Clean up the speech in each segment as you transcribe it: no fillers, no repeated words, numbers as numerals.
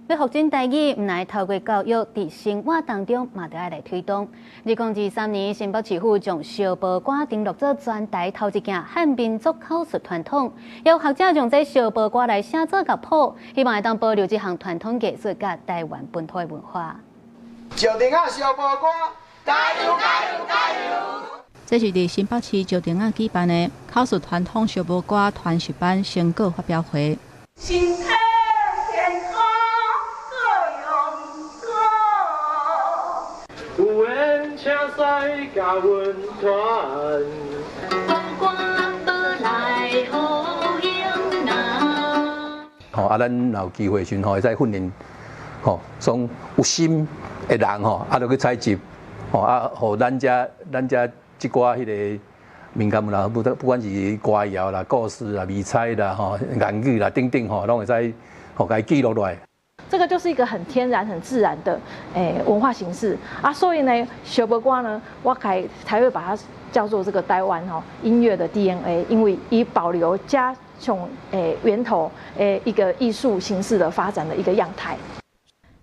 要发展台语，唔来透过教育，伫生活当中嘛得爱来推动。2023年，新北市府将小报歌登录做全台头一件汉民族口述传统，由学者将这小报歌来写作乐谱，希望会当保留这项传统艺术甲台湾本土的文化。石碇仔小报歌，加油加油加油！这是伫新北市石碇仔举办的口述传统小报歌传习班成果发表会。身体健康各样高，有缘请使甲阮传。咱若有机会时会再训练，从有心的人就去采集，互咱遮即寡迄个民间啦，不管是歌谣啦、故事啦、迷彩啦、言语啦等等拢会使甲伊记录落来。这个就是一个很天然、很自然的文化形式啊，所以呢，小报歌呢，我才会把它叫做这个台湾音乐的 DNA， 因为以保留加从源头一个艺术形式的发展的一个样态。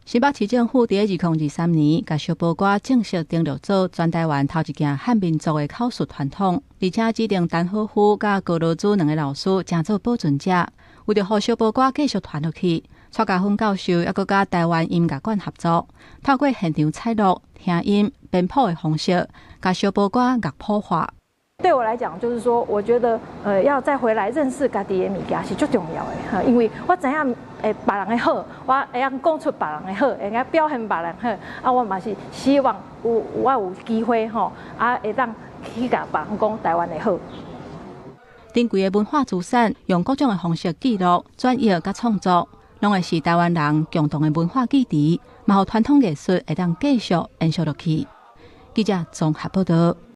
新北市政府伫2023年，甲小报歌正式登录做全台湾头一件汉民族的口述传统，而且指定陈好夫甲高罗珠两个老师正做保存者，为着让小报歌继续传落去，蔡家芬教授也佮甲台湾音乐馆合作，透过现场采录、听音、编谱的方式，甲小报歌乐谱化。对我来讲，就是说，我觉得要再回来认识家己的物件是最重要的，因为我知影别人的好，我会晓讲出别人的好，会晓表现别人好，啊，我嘛是希望我有机会会当去甲别人讲台湾的好。珍贵的文化资产，用各种的方式记录、转译甲创作，拢会是台湾人共同的文化基地，嘛，互传统艺术会当继续延续落去。记者综合报道。